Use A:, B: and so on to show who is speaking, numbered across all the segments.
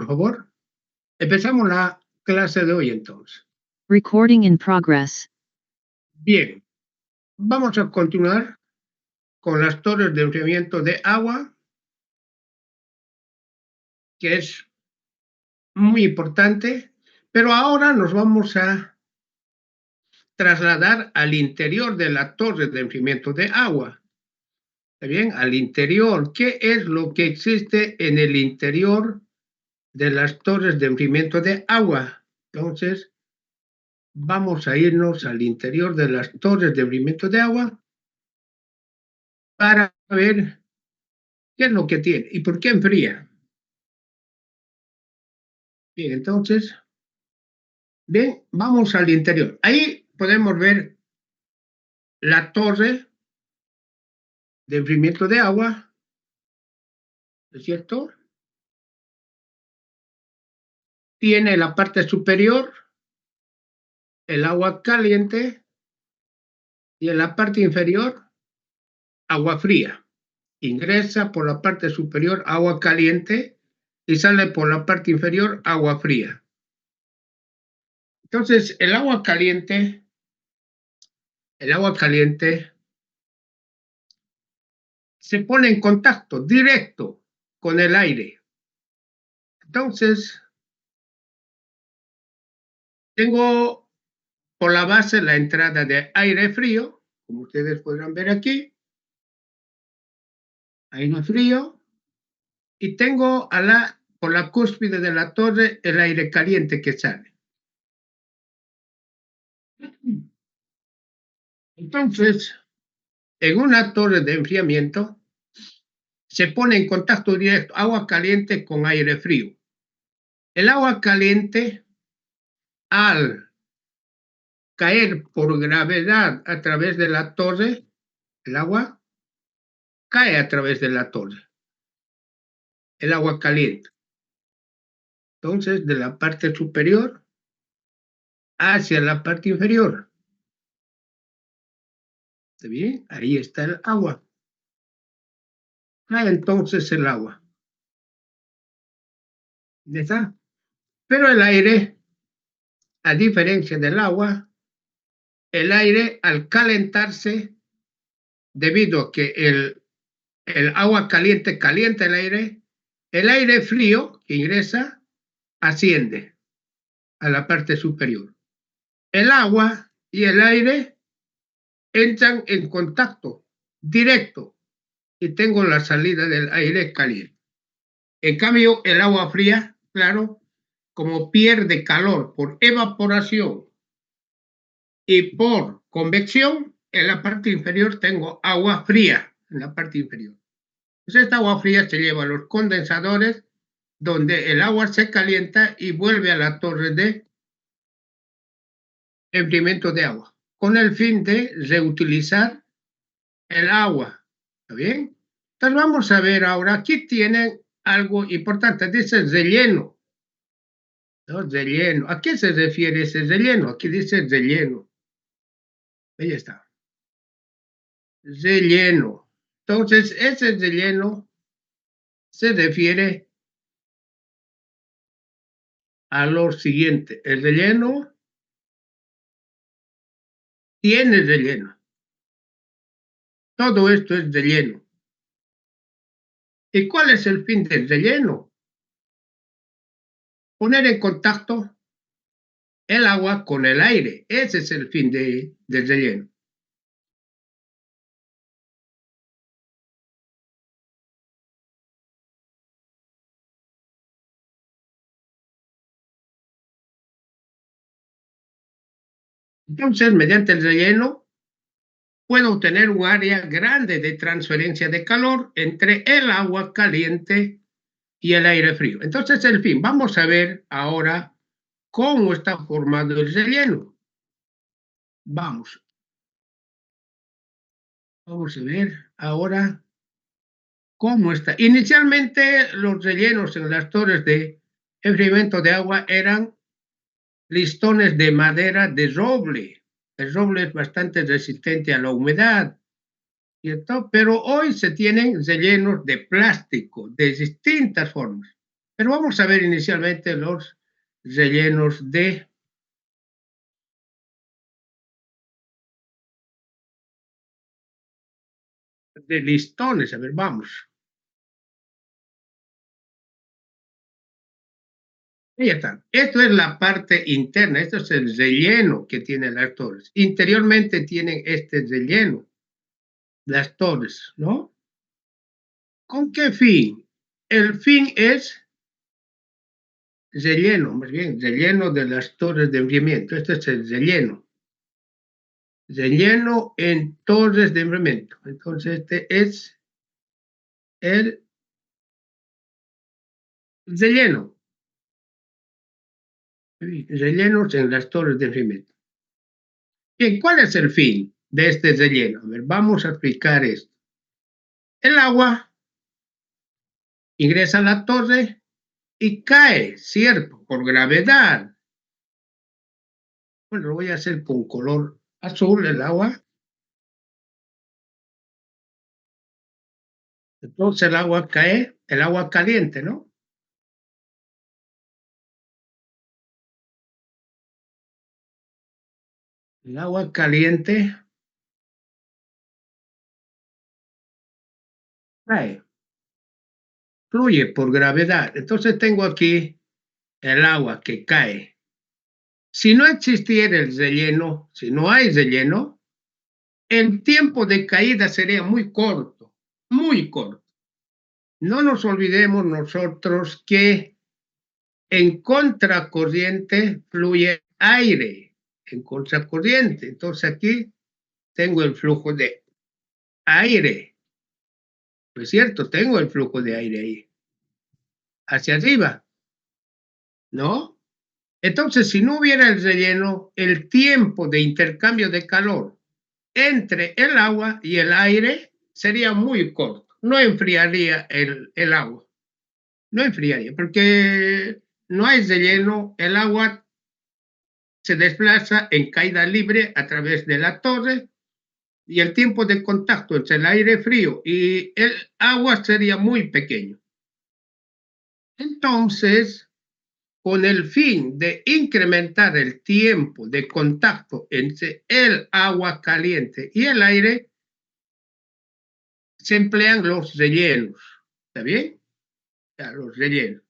A: por favor. Empezamos la clase de hoy entonces.
B: Recording in progress.
A: Bien, vamos a continuar con las torres de enfriamiento de agua, que es muy importante, pero ahora nos vamos a trasladar al interior de la torre de enfriamiento de agua. ¿Está bien? Al interior. ¿Qué es lo que existe en el interior de las torres de enfriamiento de agua? Entonces, vamos a irnos al interior de las torres de enfriamiento de agua para ver qué es lo que tiene y por qué enfría. Bien, entonces, bien, vamos al interior. Ahí podemos ver la torre de enfriamiento de agua, ¿no es cierto? Tiene la parte superior el agua caliente y en la parte inferior agua fría. Ingresa por la parte superior agua caliente y sale por la parte inferior agua fría. Entonces, el agua caliente se pone en contacto directo con el aire. Entonces, tengo por la base la entrada de aire frío, como ustedes podrán ver aquí, aire frío, y tengo por la cúspide de la torre el aire caliente que sale. Entonces, en una torre de enfriamiento, se pone en contacto directo agua caliente con aire frío. El agua caliente, al caer por gravedad a través de la torre, el agua cae a través de la torre, el agua caliente. Entonces, de la parte superior hacia la parte inferior. ¿Está bien? Ahí está el agua. Cae entonces el agua. ¿Ya está? Pero el aire, a diferencia del agua, el aire al calentarse, debido a que el agua caliente calienta el aire frío que ingresa asciende a la parte superior. El agua y el aire entran en contacto directo y tengo la salida del aire caliente. En cambio, el agua fría, claro, como pierde calor por evaporación y por convección, en la parte inferior tengo agua fría, en la parte inferior. Entonces esta agua fría se lleva a los condensadores, donde el agua se calienta y vuelve a la torre de enfriamiento de agua, con el fin de reutilizar el agua. ¿Está bien? Entonces vamos a ver ahora, aquí tienen algo importante, dice relleno. ¿No? Relleno. ¿A qué se refiere ese relleno? Aquí dice relleno. Ahí está. Relleno. Entonces, ese relleno se refiere a lo siguiente. El relleno tiene relleno. Todo esto es relleno. ¿Y cuál es el fin del relleno? Poner en contacto el agua con el aire. Ese es el fin del relleno. Entonces, mediante el relleno, puedo obtener un área grande de transferencia de calor entre el agua caliente y el aire frío. Entonces, el fin. Vamos a ver ahora cómo está formado el relleno. Vamos a ver ahora cómo está. Inicialmente, los rellenos en las torres de enfriamiento de agua eran listones de madera de roble. El roble es bastante resistente a la humedad, ¿cierto? Pero hoy se tienen rellenos de plástico de distintas formas. Pero vamos a ver inicialmente los rellenos de listones. A ver, vamos. Ahí está. Esto es la parte interna, esto es el relleno que tienen las torres. Interiormente tienen este relleno, las torres, ¿no? ¿Con qué fin? El fin es relleno, más bien, relleno de las torres de enfriamiento. Este es el relleno. Relleno en torres de enfriamiento. Entonces, este es el relleno. Rellenos en las torres de enfriamiento. Bien, ¿cuál es el fin de este relleno? A ver, vamos a explicar esto. El agua ingresa a la torre y cae, ¿cierto? Por gravedad. Bueno, lo voy a hacer con color azul el agua. Entonces el agua cae, el agua caliente, ¿no? El agua caliente cae, fluye por gravedad. Entonces tengo aquí el agua que cae. Si no existiera el relleno, si no hay relleno, el tiempo de caída sería muy corto, muy corto. No nos olvidemos nosotros que en contracorriente fluye aire, en contracorriente. Entonces aquí tengo el flujo de aire. Pues cierto, tengo el flujo de aire ahí, hacia arriba, ¿no? Entonces, si no hubiera el relleno, el tiempo de intercambio de calor entre el agua y el aire sería muy corto. No enfriaría el agua. No enfriaría, porque no hay relleno, el agua se desplaza en caída libre a través de la torre y el tiempo de contacto entre el aire frío y el agua sería muy pequeño. Entonces, con el fin de incrementar el tiempo de contacto entre el agua caliente y el aire, se emplean los rellenos. ¿Está bien? Ya, los rellenos.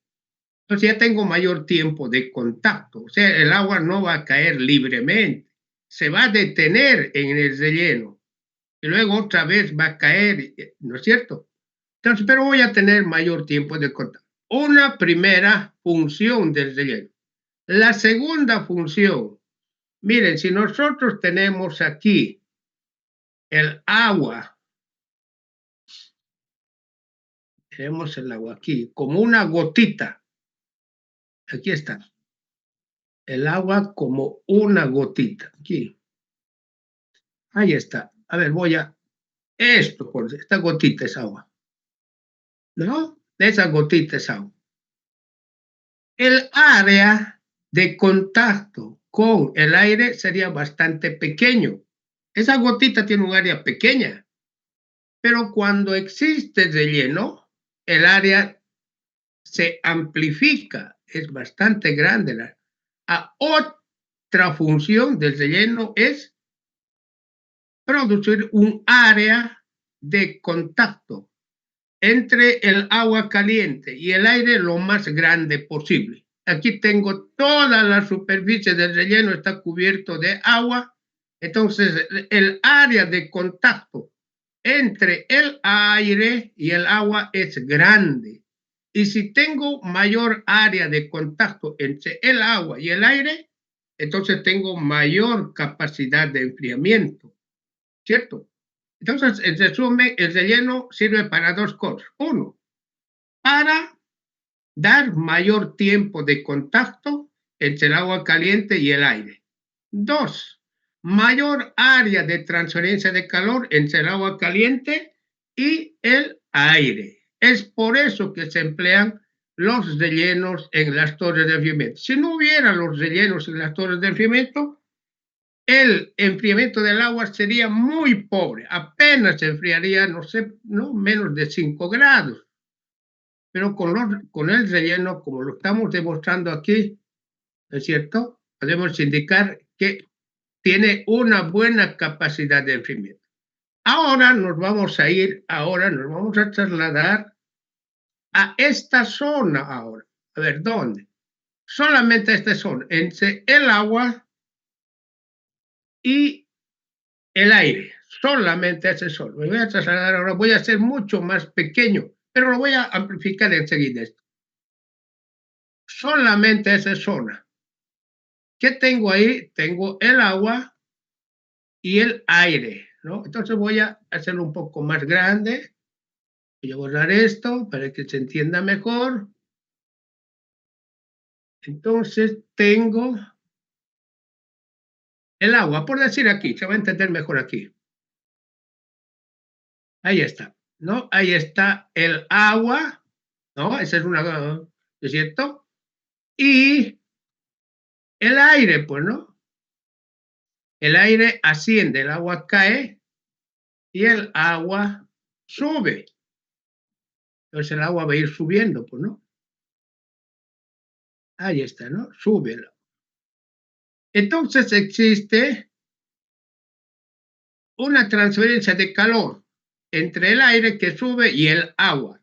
A: Entonces ya tengo mayor tiempo de contacto. O sea, el agua no va a caer libremente. Se va a detener en el relleno. Y luego otra vez va a caer, ¿no es cierto? Entonces, pero voy a tener mayor tiempo de contacto. Una primera función del relleno. La segunda función, miren, si nosotros tenemos aquí el agua, tenemos el agua aquí, como una gotita, aquí está, el agua como una gotita, aquí, ahí está. A ver, voy a, esto, por esta gotita es agua, ¿no? Esa gotita es agua. El área de contacto con el aire sería bastante pequeño. Esa gotita tiene un área pequeña, pero cuando existe relleno, el área se amplifica, es bastante grande. Otra función del relleno es producir un área de contacto entre el agua caliente y el aire lo más grande posible. Aquí tengo toda la superficie del relleno, está cubierto de agua, entonces el área de contacto entre el aire y el agua es grande. Y si tengo mayor área de contacto entre el agua y el aire, entonces tengo mayor capacidad de enfriamiento, ¿cierto? Entonces, en resumen, el relleno sirve para dos cosas. Uno, para dar mayor tiempo de contacto entre el agua caliente y el aire. Dos, mayor área de transferencia de calor entre el agua caliente y el aire. Es por eso que se emplean los rellenos en las torres de enfriamiento. Si no hubiera los rellenos en las torres de enfriamiento, el enfriamiento del agua sería muy pobre, apenas se enfriaría, no sé, no menos de 5 grados. pero con el relleno, como lo estamos demostrando aquí, ¿no es cierto? Podemos indicar que tiene una buena capacidad de enfriamiento. Ahora nos vamos a trasladar a esta zona ahora. A ver, ¿dónde? Solamente esta zona, entre el agua y el aire. Solamente ese zona. Me voy a trasladar ahora, voy a hacer mucho más pequeño, pero lo voy a amplificar enseguida esto. Solamente esa zona. ¿Qué tengo ahí? Tengo el agua y el aire, ¿no? Entonces voy a hacerlo un poco más grande. Voy a borrar esto para que se entienda mejor. Entonces tengo el agua, por decir aquí, se va a entender mejor aquí. Ahí está, ¿no? Ahí está el agua, ¿no? Esa es una, ¿no es cierto? Y el aire, pues, ¿no? El aire asciende, el agua cae y el agua sube. Entonces el agua va a ir subiendo, pues, ¿no? Ahí está, ¿no? Sube. Entonces existe una transferencia de calor entre el aire que sube y el agua.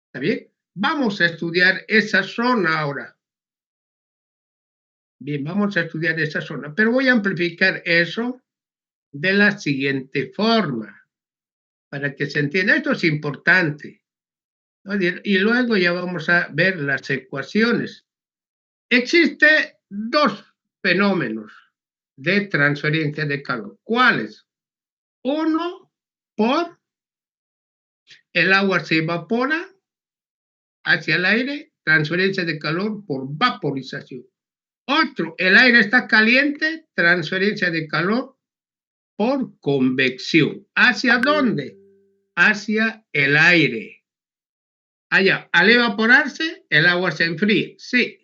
A: ¿Está bien? Vamos a estudiar esa zona ahora. Bien, vamos a estudiar esa zona, pero voy a amplificar eso de la siguiente forma, para que se entienda. Esto es importante, ¿no? Y luego ya vamos a ver las ecuaciones. Existen dos fenómenos de transferencia de calor. ¿Cuáles? Uno, por el agua se evapora hacia el aire, transferencia de calor por vaporización. Otro, el aire está caliente, transferencia de calor por convección. ¿Hacia dónde? Hacia el aire. Allá, al evaporarse, el agua se enfría. Sí.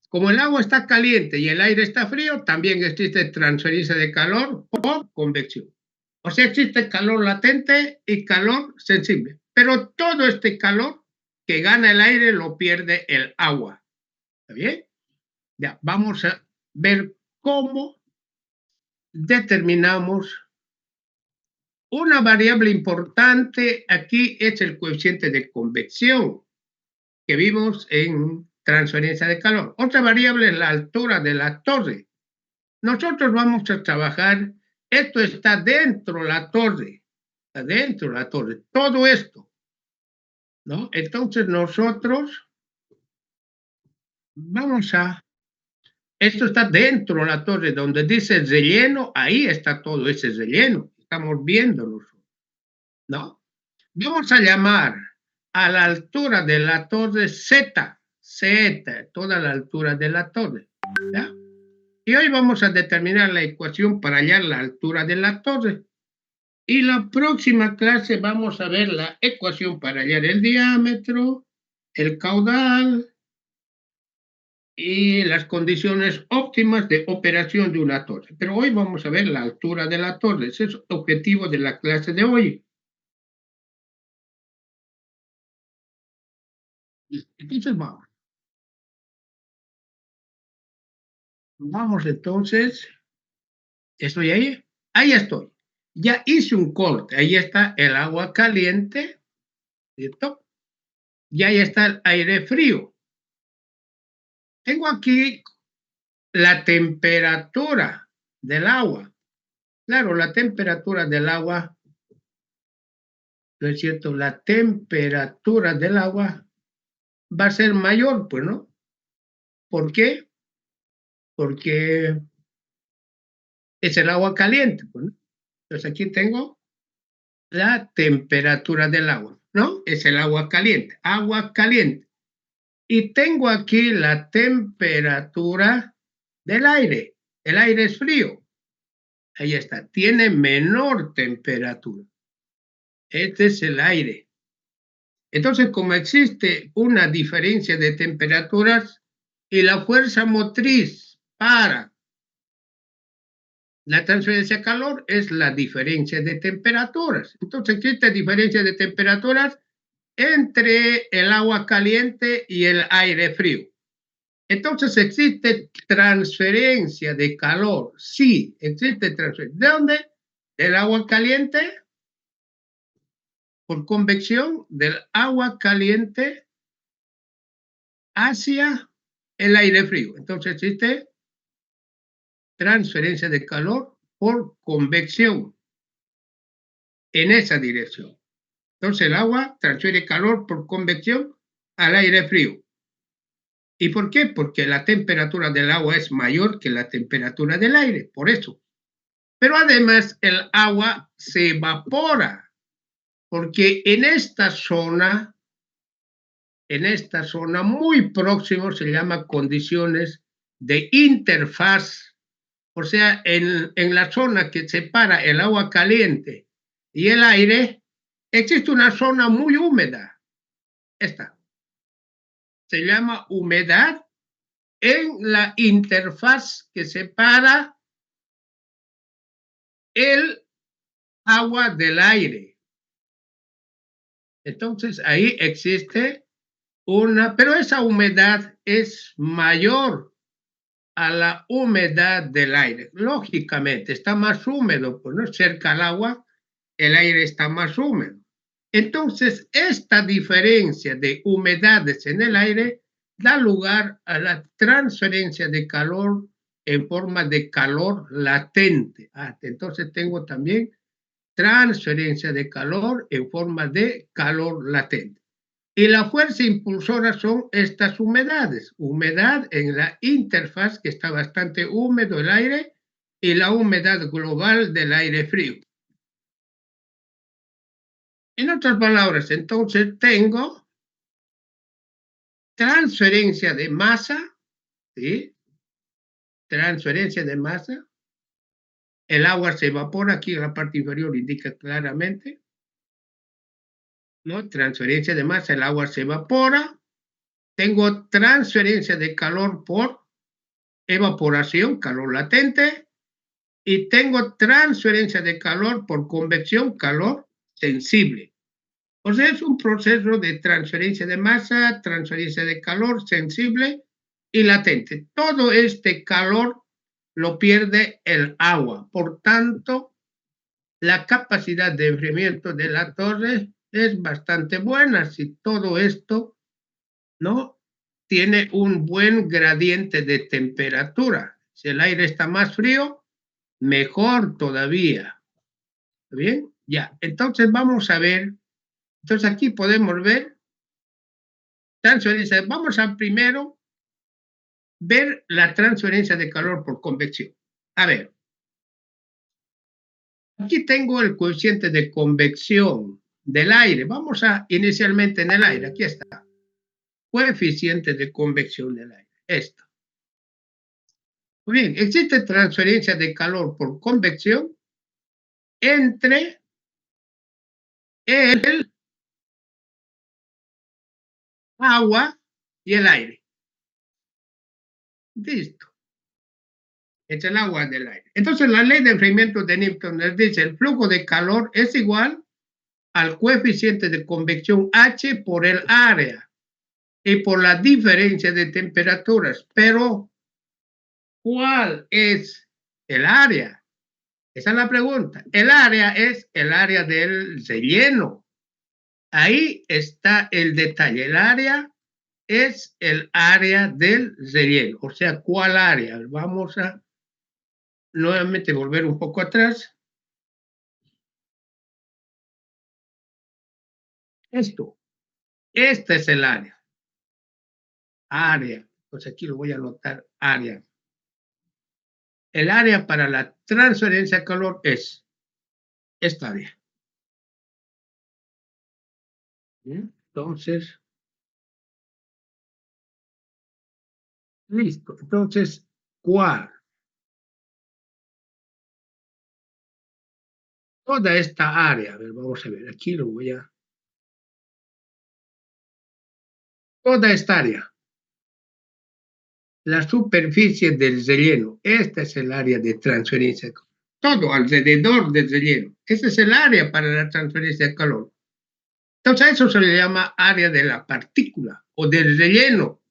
A: Como el agua está caliente y el aire está frío, también existe transferencia de calor por convección. O sea, existe calor latente y calor sensible. Pero todo este calor que gana el aire lo pierde el agua. ¿Está bien? Ya, vamos a ver cómo determinamos una variable importante. Aquí es el coeficiente de convección que vimos en transferencia de calor. Otra variable es la altura de la torre. Nosotros vamos a trabajar, esto está dentro de la torre, está dentro de la torre, todo esto, ¿no? Entonces nosotros vamos a, esto está dentro de la torre, donde dice relleno, ahí está todo ese relleno, estamos viéndolo, ¿no? Vamos a llamar a la altura de la torre Z, Z, toda la altura de la torre, ¿ya? Y hoy vamos a determinar la ecuación para hallar la altura de la torre. Y la próxima clase vamos a ver la ecuación para hallar el diámetro, el caudal y las condiciones óptimas de operación de una torre. Pero hoy vamos a ver la altura de la torre. Ese es el objetivo de la clase de hoy. Entonces vamos. Vamos entonces. ¿Estoy ahí? Ahí estoy. Ya hice un corte. Ahí está el agua caliente, ¿cierto? Y ahí está el aire frío. Tengo aquí la temperatura del agua. Claro, la temperatura del agua, ¿no es cierto? La temperatura del agua va a ser mayor, pues, ¿no? ¿Por qué? Porque es el agua caliente, pues, ¿no? Entonces aquí tengo la temperatura del agua, ¿no? Es el agua caliente, agua caliente. Y tengo aquí la temperatura del aire. El aire es frío. Ahí está, tiene menor temperatura. Este es el aire. Entonces, como existe una diferencia de temperaturas y la fuerza motriz para la transferencia de calor es la diferencia de temperaturas. Entonces, existe diferencia de temperaturas entre el agua caliente y el aire frío. Entonces existe transferencia de calor. Sí, existe transferencia. ¿De dónde? Del agua caliente por convección, del agua caliente hacia el aire frío. Entonces existe transferencia de calor por convección en esa dirección. Entonces el agua transfiere calor por convección al aire frío. ¿Y por qué? Porque la temperatura del agua es mayor que la temperatura del aire, por eso. Pero además el agua se evapora, porque en esta zona muy próximo se llama condiciones de interfaz, o sea, en la zona que separa el agua caliente y el aire, existe una zona muy húmeda. Esta se llama humedad en la interfaz que separa el agua del aire. Entonces ahí existe pero esa humedad es mayor a la humedad del aire. Lógicamente, está más húmedo, pues no cerca al agua, el aire está más húmedo. Entonces, esta diferencia de humedades en el aire da lugar a la transferencia de calor en forma de calor latente. Entonces tengo también transferencia de calor en forma de calor latente. Y la fuerza impulsora son estas humedades. Humedad en la interfaz, que está bastante húmedo el aire, y la humedad global del aire frío. En otras palabras, entonces tengo transferencia de masa, ¿sí? Transferencia de masa. El agua se evapora, aquí en la parte inferior indica claramente, ¿no? Transferencia de masa, el agua se evapora. Tengo transferencia de calor por evaporación, calor latente, y tengo transferencia de calor por convección, calor sensible. O sea, es un proceso de transferencia de masa, transferencia de calor sensible y latente. Todo este calor lo pierde el agua. Por tanto, la capacidad de enfriamiento de la torre es bastante buena si todo esto, ¿no?, tiene un buen gradiente de temperatura. Si el aire está más frío, mejor todavía. ¿Bien? Ya. Entonces vamos a ver. Entonces aquí podemos ver transferencia. Vamos a primero ver la transferencia de calor por convección. A ver. Aquí tengo el coeficiente de convección del aire. Vamos a inicialmente en el aire. Aquí está. Coeficiente de convección del aire. Esto. Muy bien. Existe transferencia de calor por convección entre el agua y el aire. Listo. Entre el agua y el aire. Entonces, la ley de enfriamiento de Newton nos dice el flujo de calor es igual al coeficiente de convección H por el área y por la diferencia de temperaturas. Pero, ¿cuál es el área? Esa es la pregunta. El área es el área del relleno. Ahí está el detalle. El área es el área del relleno. O sea, ¿cuál área? Vamos a nuevamente volver un poco atrás. Esta es el área. Área. Pues aquí lo voy a anotar, área. El área para la transferencia de calor es esta área. Entonces, listo. Entonces, ¿cuál? Toda esta área, a ver, vamos a ver, aquí lo voy a... Toda esta área, la superficie del relleno, esta es el área de transferencia de calor. Todo alrededor del relleno, ese es el área para la transferencia de calor. Entonces, a eso se le llama área de la partícula o del relleno.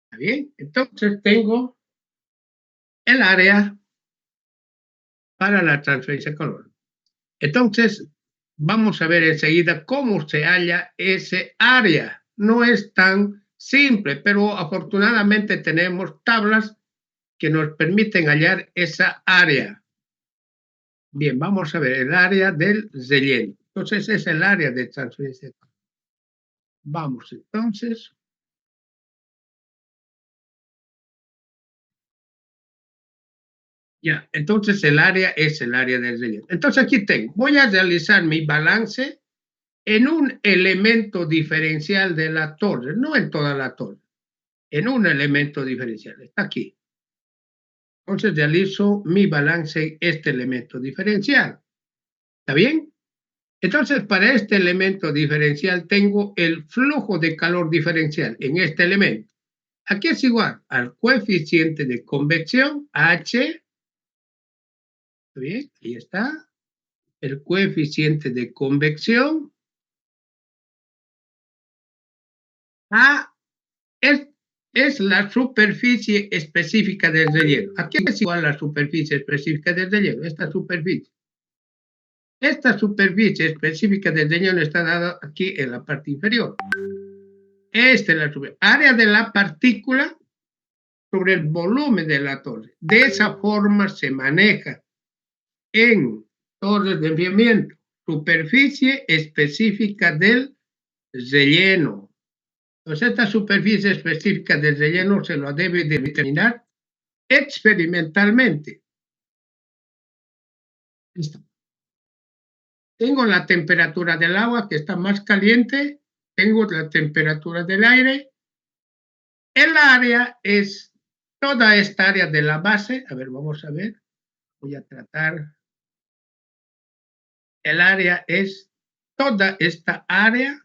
A: ¿Está bien? Entonces, tengo el área para la transferencia de calor. Entonces, vamos a ver enseguida cómo se halla ese área. No es tan simple, pero afortunadamente tenemos tablas que nos permiten hallar esa área. Bien, vamos a ver el área del relleno. Entonces, es el área de transferencia de calor. Vamos entonces. Ya, entonces el área es el área del relleno. Entonces aquí tengo, voy a realizar mi balance en un elemento diferencial de la torre, no en toda la torre, en un elemento diferencial, está aquí. Entonces realizo mi balance en este elemento diferencial. ¿Está bien? Entonces para este elemento diferencial tengo el flujo de calor diferencial en este elemento. Aquí es igual al coeficiente de convección, H, ¿está bien? Ahí está. El coeficiente de convección A es la superficie específica del relleno. ¿A qué es igual la superficie específica del relleno? Esta superficie. Esta superficie específica del relleno está dada aquí en la parte inferior. Esta es la área de la partícula sobre el volumen de la torre. De esa forma se maneja en torres de enfriamiento. Superficie específica del relleno. Pues esta superficie específica del relleno se lo debe de determinar experimentalmente. Listo. Tengo la temperatura del agua que está más caliente, tengo la temperatura del aire. El área es toda esta área de la base. A ver, vamos a ver. Voy a tratar. El área es toda esta área.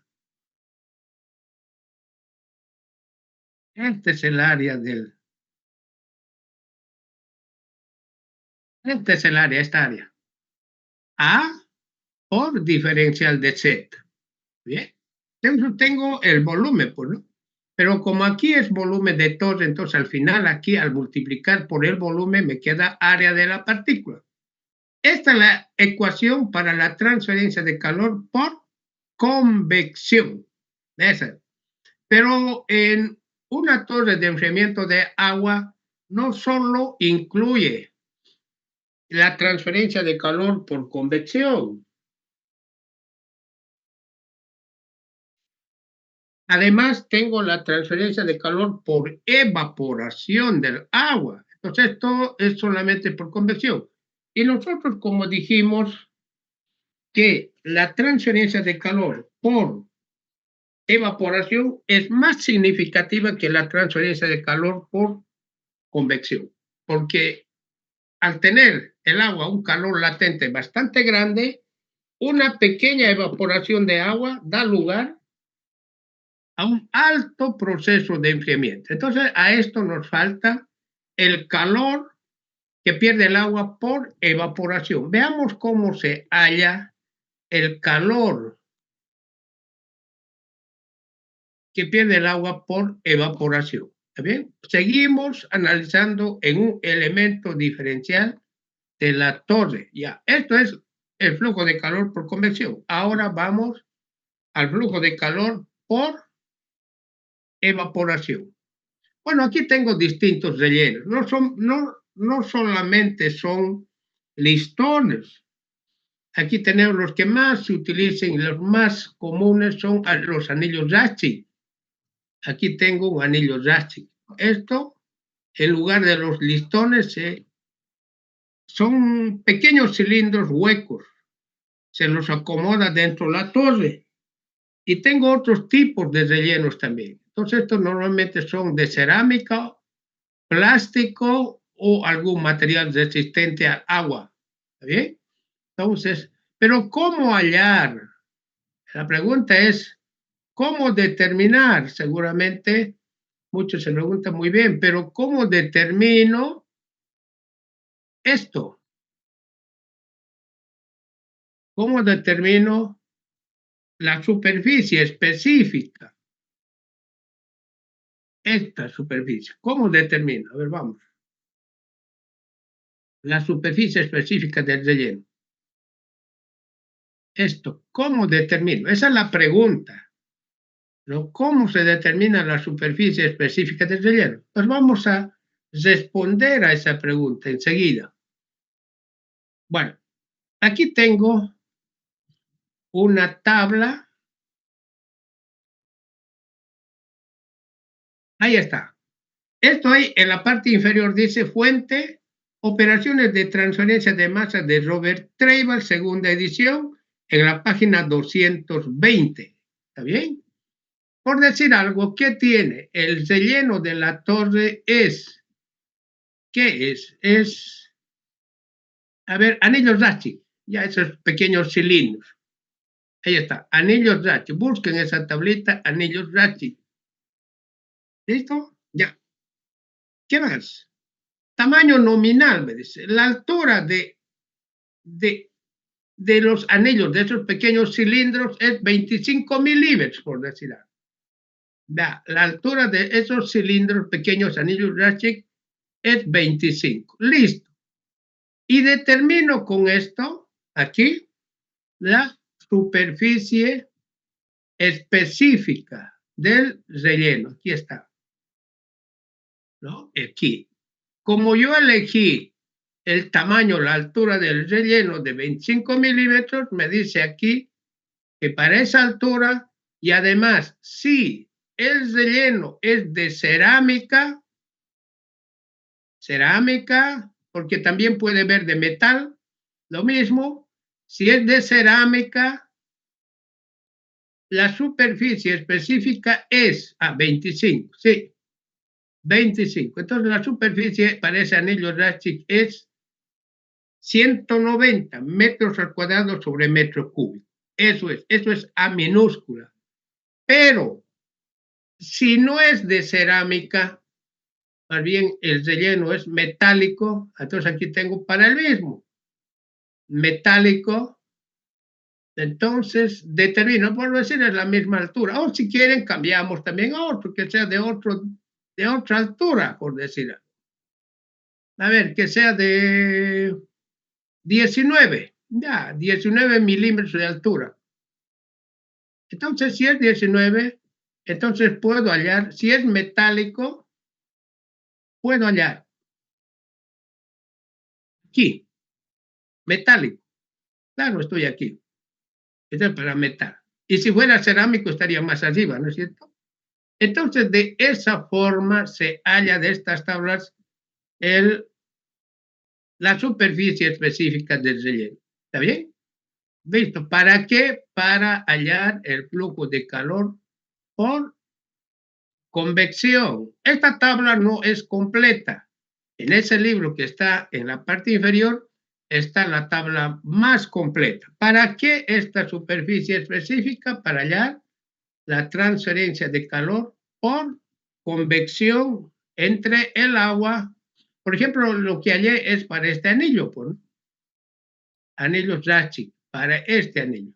A: Este es el área del. Este es el área, esta área. A por diferencial de Z. Bien. Tengo el volumen, pues, ¿no? Pero como aquí es volumen de torre, entonces al final aquí al multiplicar por el volumen me queda área de la partícula. Esta es la ecuación para la transferencia de calor por convección. Esa. Pero en una torre de enfriamiento de agua no solo incluye la transferencia de calor por convección. Además, tengo la transferencia de calor por evaporación del agua. Entonces, esto es solamente por convección. Y nosotros, como dijimos, que la transferencia de calor por evaporación es más significativa que la transferencia de calor por convección. Porque al tener el agua un calor latente bastante grande, una pequeña evaporación de agua da lugar a un alto proceso de enfriamiento. Entonces, a esto nos falta el calor que pierde el agua por evaporación. Veamos cómo se halla el calor que pierde el agua por evaporación. ¿Está bien? Seguimos analizando en un elemento diferencial de la torre. Ya, esto es el flujo de calor por convección. Ahora vamos al flujo de calor por evaporación. Bueno, aquí tengo distintos rellenos. No solamente son listones. Aquí tenemos los que más se utilizan, los más comunes son los anillos Raschig. Aquí tengo un anillo Raschig. Esto, en lugar de los listones, son pequeños cilindros huecos. Se los acomoda dentro de la torre. Y tengo otros tipos de rellenos también. Entonces, estos normalmente son de cerámica, plástico o algún material resistente al agua. ¿Está bien? Entonces, pero ¿cómo hallar? La pregunta es, ¿cómo determinar? Seguramente muchos se preguntan muy bien, pero ¿cómo determino esto? ¿Cómo determino la superficie específica. Esta superficie. ¿Cómo determino? A ver, vamos. La superficie específica del relleno. Esto, ¿cómo determino? Esa es la pregunta, ¿no? ¿Cómo se determina la superficie específica del relleno? Pues vamos a responder a esa pregunta enseguida. Bueno, aquí tengo una tabla. Ahí está. Esto ahí en la parte inferior dice fuente, operaciones de transferencia de masa de Robert Treibel, segunda edición, en la página 220. ¿Está bien? Por decir algo, ¿qué tiene? El relleno de la torre es, ¿qué es? Es, a ver, anillos Rachi, ya esos pequeños cilindros. Ahí está, anillos Rachi. Busquen esa tablita, anillos Rachi. ¿Listo? Ya. ¿Qué más? Tamaño nominal, me dice. La altura de, de los anillos de esos pequeños cilindros es 25 milímetros, por decir algo. La altura de esos cilindros, pequeños anillos Ratchet, es 25. Listo. Y determino con esto, aquí, la superficie específica del relleno. Aquí está. ¿No? Aquí. Como yo elegí el tamaño, la altura del relleno de 25 milímetros, me dice aquí que para esa altura, y además, si el relleno es de cerámica, porque también puede ver de metal, lo mismo, si es de cerámica, la superficie específica es 25, sí, 25. Entonces la superficie para ese anillo Raschig es 190 metros al cuadrado sobre metro cúbico. Eso es A minúscula. Pero si no es de cerámica, más bien el relleno es metálico, entonces aquí tengo para el mismo. Metálico, entonces determino, por decir, es la misma altura. O si quieren, cambiamos también a otro, que sea de otra altura, por decir. A ver, que sea de 19, ya, 19 milímetros de altura. Entonces, si es 19, entonces puedo hallar, si es metálico, puedo hallar aquí, metálico. Claro, estoy aquí. Esto es para metal. Y si fuera cerámico estaría más arriba, ¿no es cierto? Entonces, de esa forma se halla de estas tablas la superficie específica del relleno. ¿Está bien? ¿Visto? ¿Para qué? Para hallar el flujo de calor por convección. Esta tabla no es completa. En ese libro que está en la parte inferior está la tabla más completa. ¿Para qué esta superficie específica? Para hallar la transferencia de calor por convección entre el agua. Por ejemplo, lo que hallé es para este anillo, pues, ¿no? Anillo Raschig, para este anillo.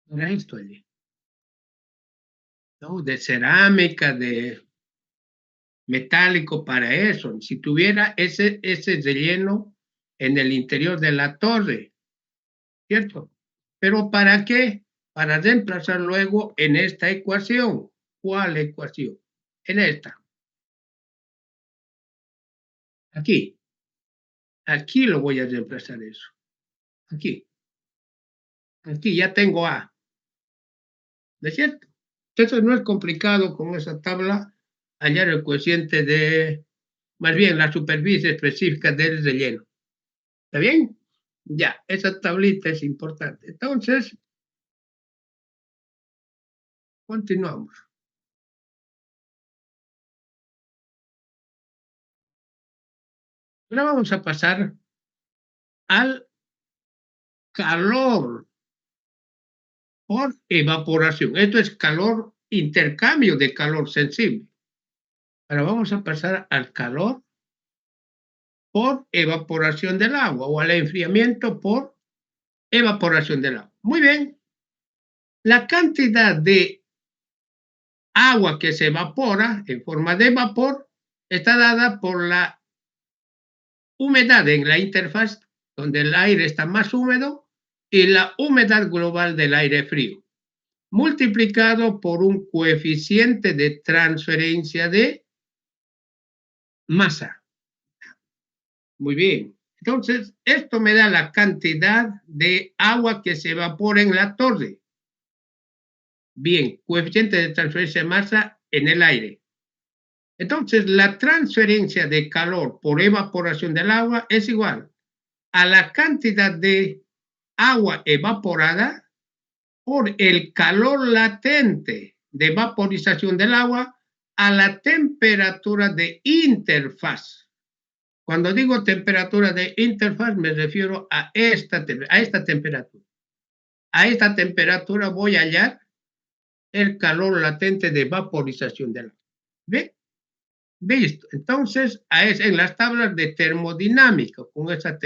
A: Para esto allí. ¿No? De cerámica, de metálico para eso. Si tuviera ese relleno en el interior de la torre, ¿cierto? Pero ¿para qué? Para reemplazar luego en esta ecuación. ¿Cuál ecuación? En esta. Aquí. Aquí lo voy a reemplazar eso. Aquí. Aquí ya tengo A. ¿No es cierto? Entonces no es complicado con esa tabla hallar el cociente de, más bien la superficie específica del relleno. ¿Está bien? Ya, esa tablita es importante. Entonces, continuamos. Ahora vamos a pasar al calor por evaporación. Esto es calor, intercambio de calor sensible. Ahora vamos a pasar al calor por evaporación del agua o al enfriamiento por evaporación del agua. Muy bien. La cantidad de agua que se evapora en forma de vapor está dada por la humedad en la interfaz, donde el aire está más húmedo, y la humedad global del aire frío, multiplicado por un coeficiente de transferencia de masa. Muy bien. Entonces, esto me da la cantidad de agua que se evapora en la torre. Bien, coeficiente de transferencia de masa en el aire. Entonces, la transferencia de calor por evaporación del agua es igual a la cantidad de agua evaporada por el calor latente de vaporización del agua a la temperatura de interfaz. Cuando digo temperatura de interfaz me refiero a esta temperatura. A esta temperatura voy a hallar el calor latente de vaporización del agua. ¿Ve? Visto. Entonces, en las tablas de termodinámica, con esa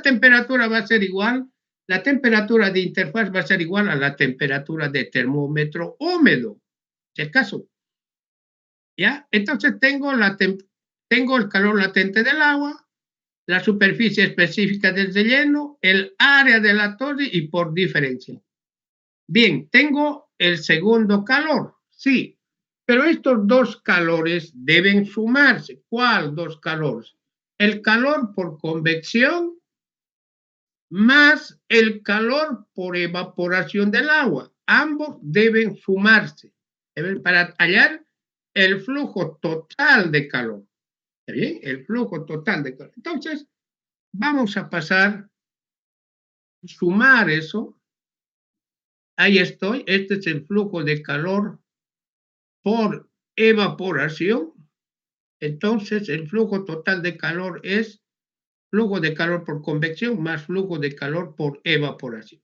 A: temperatura va a ser igual, la temperatura de interfaz va a ser igual a la temperatura de termómetro húmedo, si acaso. ¿Ya? Entonces, tengo el calor latente del agua, la superficie específica del relleno, el área de la torre y por diferencia. Bien, tengo el segundo calor, sí, pero estos dos calores deben sumarse. ¿Cuál dos calores? El calor por convección más el calor por evaporación del agua. Ambos deben sumarse para hallar el flujo total de calor. ¿Está bien? El flujo total de calor. Entonces, vamos a sumar eso. Ahí estoy. Este es el flujo de calor por evaporación. Entonces, el flujo total de calor es flujo de calor por convección más flujo de calor por evaporación.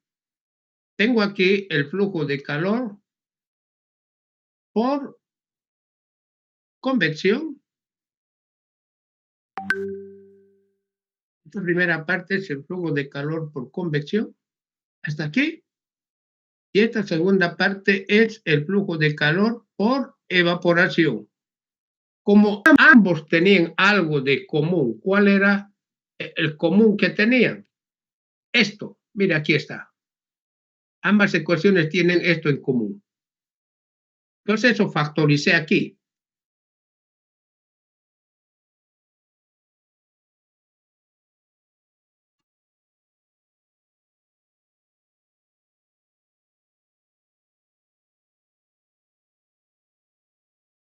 A: Tengo aquí el flujo de calor por convección. Esta primera parte es el flujo de calor por convección. Hasta aquí. Y esta segunda parte es el flujo de calor por evaporación. Como ambos tenían algo de común, ¿cuál era el común que tenían? Esto, mira, aquí está. Ambas ecuaciones tienen esto en común. Entonces, eso factoricé aquí.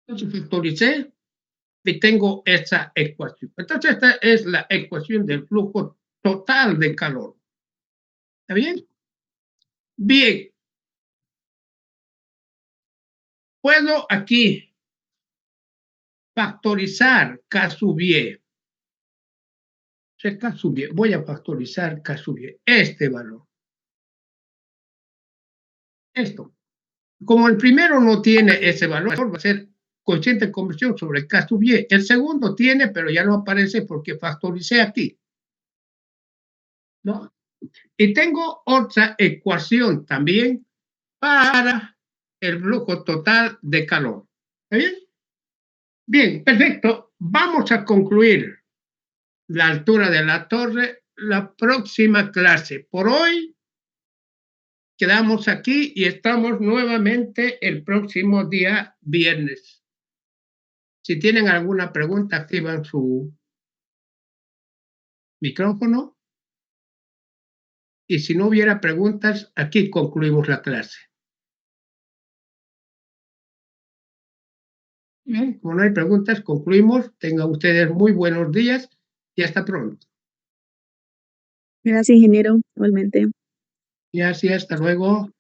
A: Entonces, factoricé y tengo esa ecuación. Entonces, esta es la ecuación del flujo total de calor. ¿Está bien? Bien. Puedo aquí factorizar K sub y. K sub y. Voy a factorizar K sub y. Este valor. Esto. Como el primero no tiene ese valor, va a ser coeficiente de conversión sobre K sub y. El segundo tiene, pero ya no aparece porque factoricé aquí. ¿No? Y tengo otra ecuación también para el flujo total de calor. ¿Está bien? Bien, perfecto. Vamos a concluir la altura de la torre la próxima clase. Por hoy quedamos aquí y estamos nuevamente el próximo día viernes. Si tienen alguna pregunta, activan su micrófono. Y si no hubiera preguntas, aquí concluimos la clase. Bien, como no hay preguntas, concluimos. Tengan ustedes muy buenos días y hasta pronto.
C: Gracias, ingeniero, igualmente.
A: Y así, hasta luego.